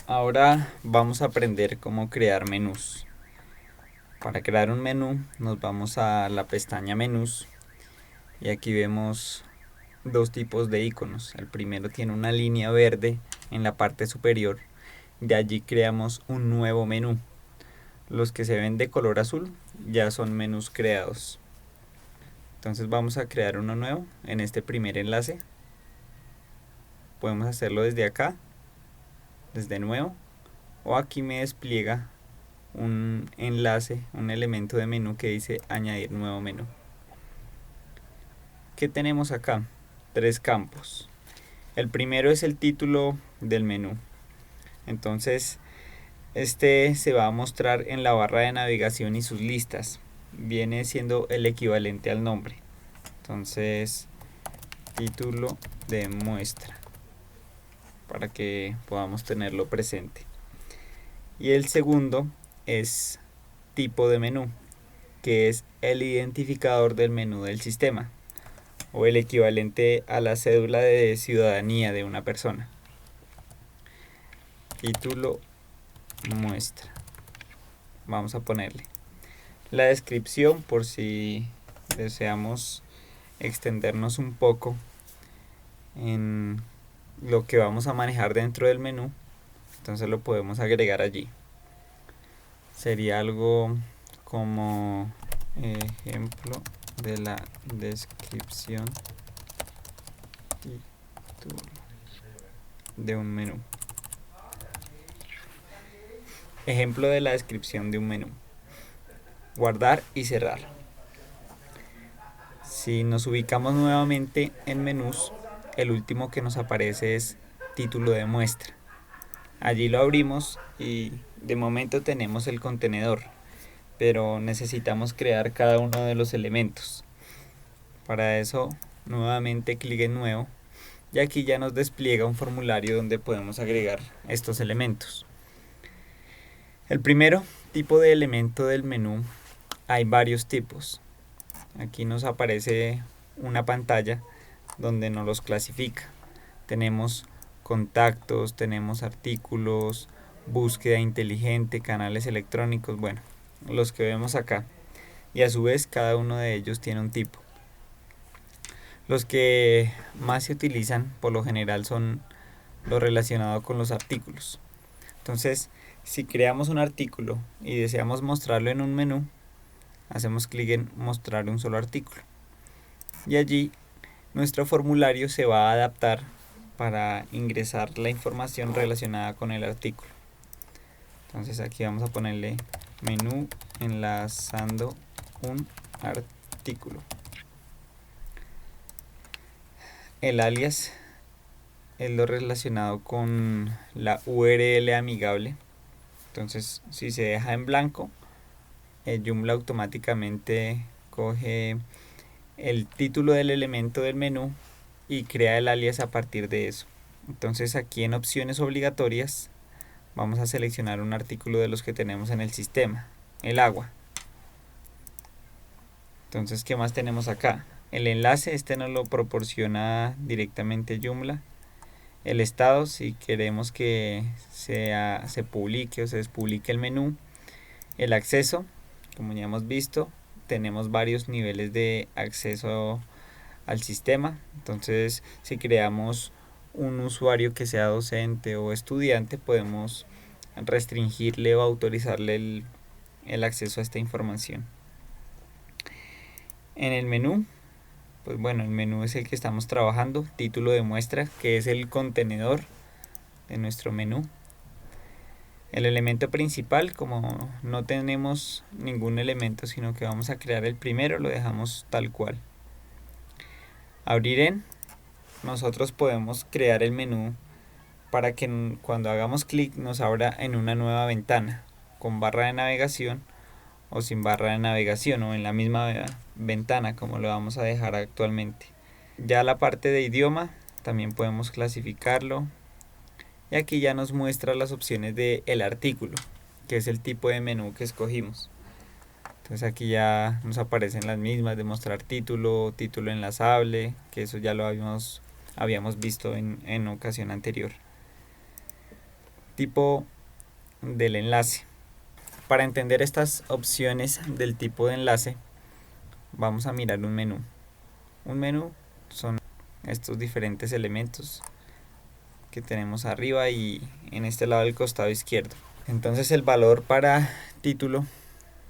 Ahora vamos a aprender cómo crear menús. Para crear un menú nos vamos a la pestaña menús y aquí vemos dos tipos de iconos. El primero tiene una línea verde en la parte superior. De allí creamos un nuevo menú. Los que se ven de color azul ya son menús creados. Entonces vamos a crear uno nuevo en este primer enlace. Podemos hacerlo desde acá, desde nuevo, o aquí me despliega un enlace, un elemento de menú que dice añadir nuevo menú. ¿Qué tenemos acá? Tres campos. El primero es el título del menú. Entonces, este se va a mostrar en la barra de navegación y sus listas. Viene siendo el equivalente al nombre. Entonces, título de muestra, para que podamos tenerlo presente. Y el segundo es tipo de menú, que es el identificador del menú del sistema, o el equivalente a la cédula de ciudadanía de una persona. Título muestra. Vamos a ponerle la descripción por si deseamos extendernos un poco en lo que vamos a manejar dentro del menú. Entonces lo podemos agregar allí. Sería algo como ejemplo de la descripción de un menú. Ejemplo de la descripción de un menú. Guardar y cerrar. Si nos ubicamos nuevamente en menús, el último que nos aparece es título de muestra. Allí lo abrimos y de momento tenemos el contenedor, pero necesitamos crear cada uno de los elementos. Para eso, nuevamente clic en nuevo y aquí ya nos despliega un formulario donde podemos agregar estos elementos. El primero tipo de elemento del menú, hay varios tipos. Aquí nos aparece una pantalla donde nos los clasifica. Tenemos contactos, tenemos artículos, búsqueda inteligente, canales electrónicos, bueno, los que vemos acá. Y a su vez cada uno de ellos tiene un tipo. Los que más se utilizan por lo general son lo relacionado con los artículos. Entonces, si creamos un artículo y deseamos mostrarlo en un menú, hacemos clic en mostrar un solo artículo. Y allí nuestro formulario se va a adaptar para ingresar la información relacionada con el artículo. Entonces aquí vamos a ponerle menú enlazando un artículo. El alias es lo relacionado con la URL amigable. Entonces si se deja en blanco, Joomla automáticamente coge el título del elemento del menú y crea el alias a partir de eso. Entonces aquí en opciones obligatorias vamos a seleccionar un artículo de los que tenemos en el sistema, el agua. Entonces, ¿qué más tenemos acá? El enlace, este nos lo proporciona directamente Joomla. El estado, si queremos que se publique o se despublique el menú. El acceso, como ya hemos visto, tenemos varios niveles de acceso al sistema. Entonces, si creamos un usuario que sea docente o estudiante, podemos restringirle o autorizarle el acceso a esta información. En el menú, pues bueno, el menú es el que estamos trabajando, título de muestra, que es el contenedor de nuestro menú. El elemento principal, como no tenemos ningún elemento, sino que vamos a crear el primero, lo dejamos tal cual. Abrir en, nosotros podemos crear el menú para que cuando hagamos clic nos abra en una nueva ventana, con barra de navegación o sin barra de navegación, o en la misma ventana como lo vamos a dejar actualmente. Ya la parte de idioma también podemos clasificarlo y aquí ya nos muestra las opciones de el artículo, que es el tipo de menú que escogimos. Entonces aquí ya nos aparecen las mismas de mostrar título, título enlazable, que eso ya lo habíamos visto en ocasión anterior. tipo del enlace. Para entender estas opciones del tipo de enlace, vamos a mirar un menú. Un menú son estos diferentes elementos que tenemos arriba y en este lado del costado izquierdo. Entonces el valor para título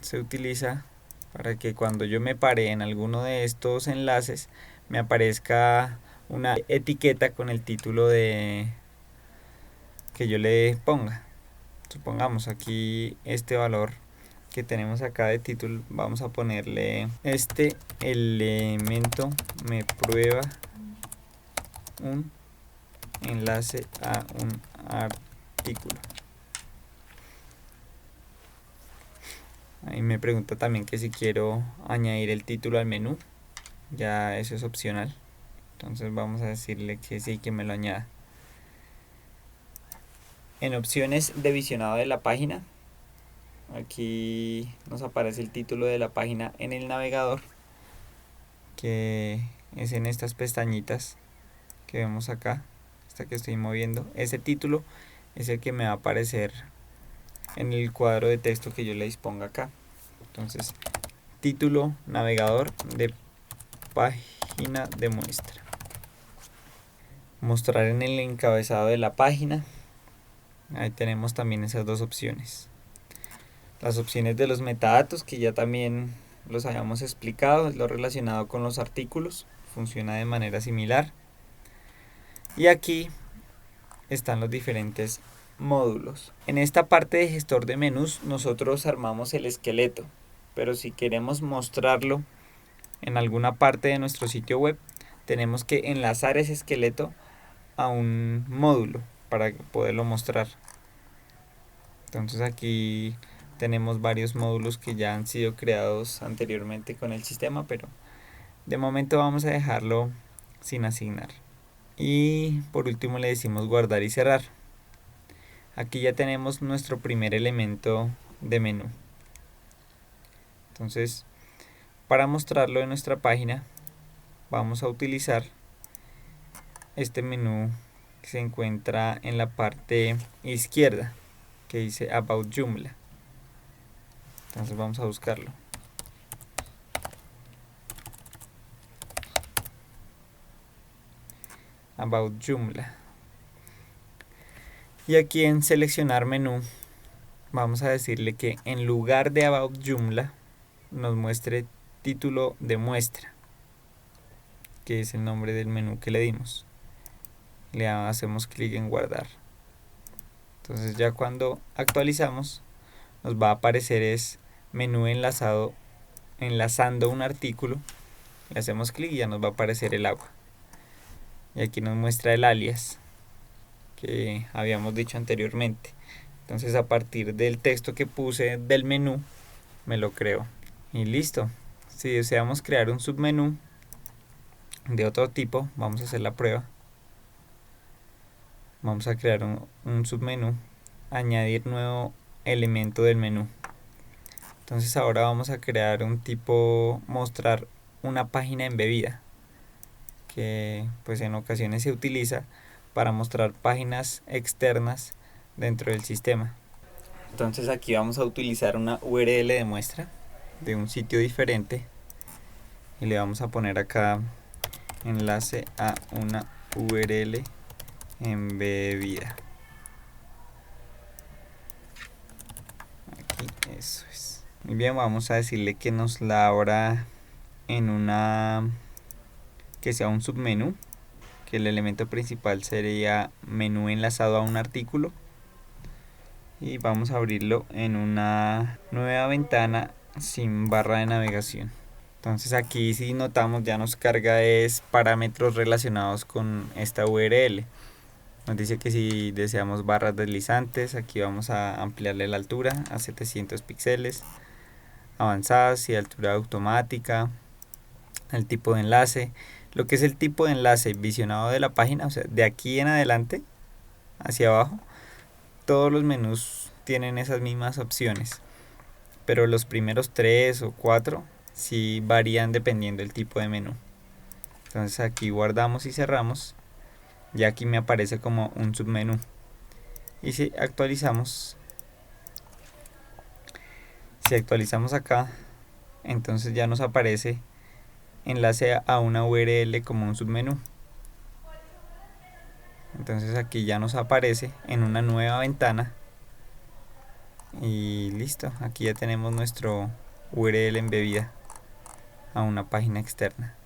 se utiliza para que cuando yo me pare en alguno de estos enlaces me aparezca una etiqueta con el título de que yo le ponga. Supongamos aquí este valor que tenemos acá de título, vamos a ponerle este elemento me prueba un enlace a un artículo. Ahí me pregunta también que si quiero añadir el título al menú, ya eso es opcional, entonces vamos a decirle que sí, que me lo añada. En opciones de visionado de la página, aquí nos aparece el título de la página en el navegador, que es en estas pestañitas que vemos acá, esta que estoy moviendo. Ese título es el que me va a aparecer en el cuadro de texto que yo le disponga acá. Entonces, título navegador de página de muestra. Mostrar en el encabezado de la página. Ahí tenemos también esas dos opciones. Las opciones de los metadatos, que ya también los habíamos explicado, es lo relacionado con los artículos, funciona de manera similar. Y aquí están los diferentes módulos. En esta parte de gestor de menús nosotros armamos el esqueleto, pero si queremos mostrarlo en alguna parte de nuestro sitio web, tenemos que enlazar ese esqueleto a un módulo para poderlo mostrar. Entonces aquí tenemos varios módulos que ya han sido creados anteriormente con el sistema, pero de momento vamos a dejarlo sin asignar. Y por último le decimos guardar y cerrar. Aquí ya tenemos nuestro primer elemento de menú. Entonces, para mostrarlo en nuestra página, vamos a utilizar este menú que se encuentra en la parte izquierda, que dice About Joomla. Entonces vamos a buscarlo. About Joomla. Y aquí en seleccionar menú, vamos a decirle que en lugar de About Joomla, nos muestre título de muestra, que es el nombre del menú que le dimos. Le hacemos clic en guardar. Entonces ya cuando actualizamos, nos va a aparecer es menú enlazado, enlazando un artículo. Le hacemos clic y ya nos va a aparecer el agua. Y aquí nos muestra el alias que habíamos dicho anteriormente. Entonces a partir del texto que puse del menú, me lo creo. Y listo. Si deseamos crear un submenú de otro tipo, vamos a hacer la prueba. Vamos a crear un submenú, añadir nuevo elemento del menú. Entonces ahora vamos a crear un tipo mostrar una página embebida, que pues en ocasiones se utiliza para mostrar páginas externas dentro del sistema. Entonces aquí vamos a utilizar una URL de muestra de un sitio diferente y le vamos a poner acá enlace a una URL embebida. Aquí, eso es. Muy bien, vamos a decirle que nos la abra en una, que sea un submenú, que el elemento principal sería menú enlazado a un artículo, y vamos a abrirlo en una nueva ventana sin barra de navegación. Entonces aquí si notamos ya nos carga es parámetros relacionados con esta URL. Nos dice que si deseamos barras deslizantes, aquí vamos a ampliarle la altura a 700 píxeles, avanzadas y altura automática, el tipo de enlace. Lo que es el tipo de enlace visionado de la página, o sea, de aquí en adelante hacia abajo, todos los menús tienen esas mismas opciones, pero los primeros 3 o 4 sí varían dependiendo del tipo de menú. Entonces aquí guardamos y cerramos. Ya aquí me aparece como un submenú. Y si actualizamos acá, entonces ya nos aparece enlace a una URL como un submenú. Entonces aquí ya nos aparece en una nueva ventana y listo, aquí ya tenemos nuestro URL embebida a una página externa.